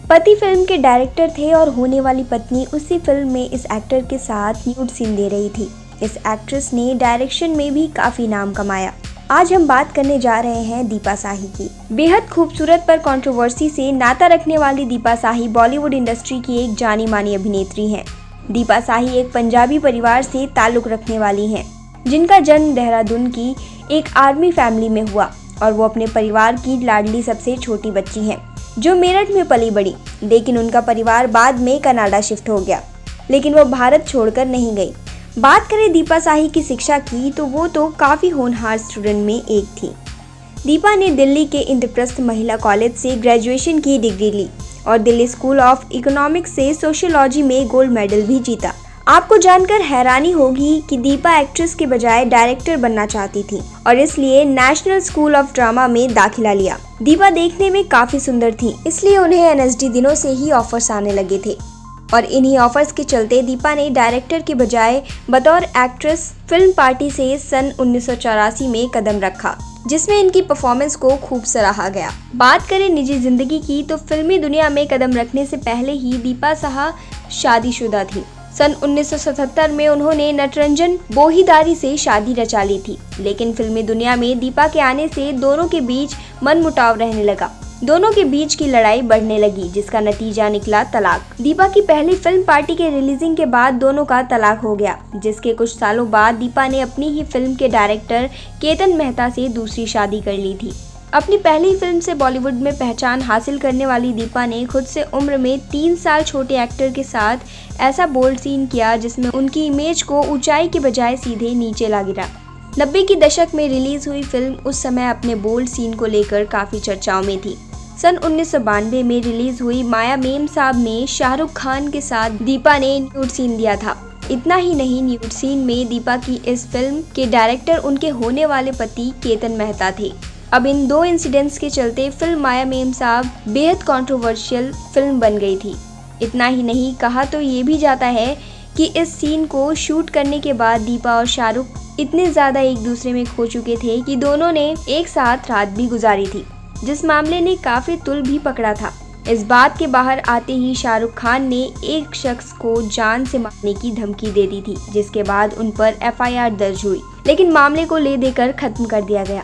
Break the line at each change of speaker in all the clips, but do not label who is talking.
पति फिल्म के डायरेक्टर थे और होने वाली पत्नी उसी फिल्म में इस एक्टर के साथ न्यूड सीन दे रही थी। इस एक्ट्रेस ने डायरेक्शन में भी काफी नाम कमाया। आज हम बात करने जा रहे हैं दीपा साही की। बेहद खूबसूरत पर कंट्रोवर्सी से नाता रखने वाली दीपा साही बॉलीवुड इंडस्ट्री की एक जानी मानी अभिनेत्री हैं। दीपा साही एक पंजाबी परिवार से ताल्लुक रखने वाली हैं, जिनका जन्म देहरादून की एक आर्मी फैमिली में हुआ और वो अपने परिवार की लाडली सबसे छोटी बच्ची हैं, जो मेरठ में पली बड़ी। लेकिन उनका परिवार बाद में कनाडा शिफ्ट हो गया, लेकिन वो भारत छोड़कर नहीं गई। बात करें दीपा साही की शिक्षा की तो वो तो काफ़ी होनहार स्टूडेंट में एक थी। दीपा ने दिल्ली के इंद्रप्रस्थ महिला कॉलेज से ग्रेजुएशन की डिग्री ली और दिल्ली स्कूल ऑफ इकोनॉमिक्स से सोशियोलॉजी में गोल्ड मेडल भी जीता। आपको जानकर हैरानी होगी कि दीपा एक्ट्रेस के बजाय डायरेक्टर बनना चाहती थी और इसलिए नेशनल स्कूल ऑफ ड्रामा में दाखिला लिया। दीपा देखने में काफ़ी सुंदर थी, इसलिए उन्हें एनएसडी दिनों से ही ऑफर्स आने लगे थे और इन्हीं ऑफर्स के चलते दीपा ने डायरेक्टर के बजाय बतौर एक्ट्रेस फिल्म पार्टी से सन 1984 में कदम रखा, जिसमें इनकी परफॉर्मेंस को खूब सराहा गया। बात करें निजी जिंदगी की तो फिल्मी दुनिया में कदम रखने से पहले ही दीपा साहा शादीशुदा थी। सन 1977 में उन्होंने नटरंजन बोहीदारी से शादी रचा ली थी, लेकिन फिल्मी दुनिया में दीपा के आने से दोनों के बीच मनमुटाव रहने लगा। दोनों के बीच की लड़ाई बढ़ने लगी, जिसका नतीजा निकला तलाक। दीपा की पहली फिल्म पार्टी के रिलीजिंग के बाद दोनों का तलाक हो गया, जिसके कुछ सालों बाद दीपा ने अपनी ही फिल्म के डायरेक्टर केतन मेहता से दूसरी शादी कर ली थी। अपनी पहली फिल्म से बॉलीवुड में पहचान हासिल करने वाली दीपा ने खुद से उम्र में 3 साल छोटे एक्टर के साथ ऐसा बोल्ड सीन किया जिसमें उनकी इमेज को ऊंचाई के बजाय सीधे नीचे ला गिरा। 90 की दशक में रिलीज हुई फिल्म उस समय अपने बोल्ड सीन को लेकर काफी चर्चाओं में थी। सन 1992 में रिलीज हुई माया मेमसाब में शाहरुख खान के साथ दीपा ने न्यूड सीन दिया था। इतना ही नहीं, न्यूड सीन में दीपा की इस फिल्म के डायरेक्टर उनके होने वाले पति केतन मेहता थे। अब इन दो इंसिडेंट्स के चलते फिल्म माया मेमसाब बेहद कंट्रोवर्शियल फिल्म बन गई थी। इतना ही नहीं, कहा तो ये भी जाता है कि इस सीन को शूट करने के बाद दीपा और शाहरुख इतने ज्यादा एक दूसरे में खो चुके थे कि दोनों ने एक साथ रात भी गुजारी थी, जिस मामले ने काफी तुल भी पकड़ा था। इस बात के बाहर आते ही शाहरुख खान ने एक शख्स को जान से मारने की धमकी दे दी थी, जिसके बाद उन पर एफआईआर दर्ज हुई, लेकिन मामले को ले देकर खत्म कर दिया गया।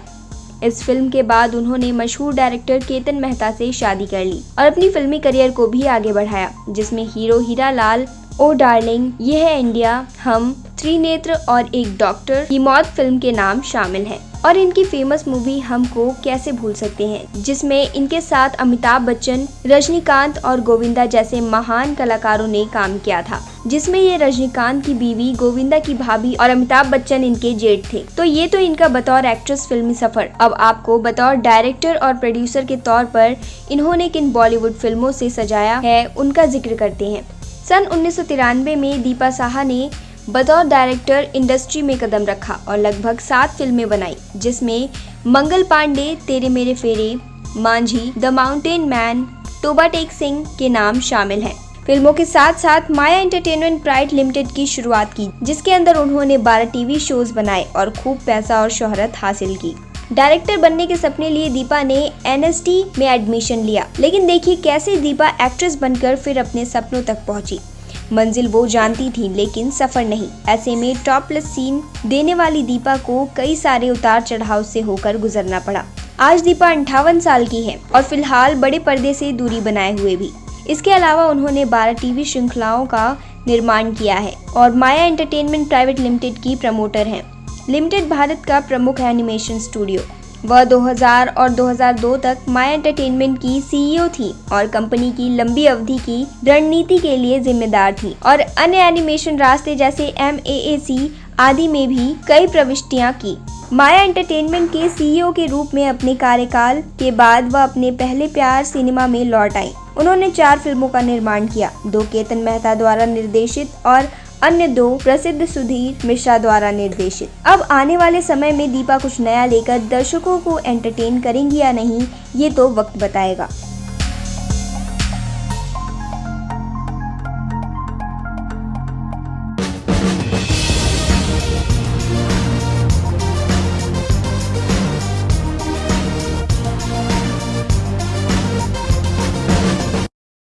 इस फिल्म के बाद उन्होंने मशहूर डायरेक्टर केतन मेहता से शादी कर ली और अपनी फिल्मी करियर को भी आगे बढ़ाया, जिसमें हीरो हीरा लाल, ओ डार्लिंग, ये है इंडिया, हम, त्रिनेत्र और एक डॉक्टर की मौत फिल्म के नाम शामिल हैं। और इनकी फेमस मूवी हम को कैसे भूल सकते हैं, जिसमें इनके साथ अमिताभ बच्चन, रजनीकांत और गोविंदा जैसे महान कलाकारों ने काम किया था, जिसमें ये रजनीकांत की बीवी, गोविंदा की भाभी और अमिताभ बच्चन इनके जेठ थे। तो ये तो इनका बतौर एक्ट्रेस फिल्मी सफर। अब आपको बतौर डायरेक्टर और प्रोड्यूसर के तौर पर इन्होंने किन बॉलीवुड फिल्मों से सजाया है उनका जिक्र करते हैं। सन 1993 में दीपा साहा ने बतौर डायरेक्टर इंडस्ट्री में कदम रखा और लगभग 7 फिल्में बनाई, जिसमें मंगल पांडे, तेरे मेरे फेरे, मांझी, द माउंटेन मैन, तोबा टेक सिंह के नाम शामिल हैं। फिल्मों के साथ साथ माया एंटरटेनमेंट प्राइवेट लिमिटेड की शुरुआत की, जिसके अंदर उन्होंने 12 टीवी शोज बनाए और खूब पैसा और शोहरत हासिल की। डायरेक्टर बनने के सपने लिए दीपा ने एनएसडी में एडमिशन लिया, लेकिन देखिए कैसे दीपा एक्ट्रेस बनकर फिर अपने सपनों तक पहुंची। मंजिल वो जानती थी लेकिन सफर नहीं। ऐसे में टॉपलेस सीन देने वाली दीपा को कई सारे उतार चढ़ाव से होकर गुजरना पड़ा। आज दीपा 58 साल की है और फिलहाल बड़े पर्दे से दूरी बनाए हुए भी। इसके अलावा उन्होंने 12 टीवी श्रृंखलाओं का निर्माण किया है और माया एंटरटेनमेंट प्राइवेट लिमिटेड की प्रमोटर हैं। लिमिटेड भारत का प्रमुख एनिमेशन स्टूडियो। वह 2000 और 2002 तक माया एंटरटेनमेंट की सीईओ थी और कंपनी की लंबी अवधि की रणनीति के लिए जिम्मेदार थी और अन्य एनिमेशन रास्ते जैसे MAAC आदि में भी कई प्रविष्टियां की। माया एंटरटेनमेंट के सीईओ के रूप में अपने कार्यकाल के बाद वह अपने पहले प्यार सिनेमा में लौट आई। उन्होंने 4 फिल्मों का निर्माण किया, 2 केतन मेहता द्वारा निर्देशित और अन्य 2 प्रसिद्ध सुधीर मिश्रा द्वारा निर्देशित। अब आने वाले समय में दीपा कुछ नया लेकर दर्शकों को एंटरटेन करेंगी या नहीं, ये तो वक्त बताएगा।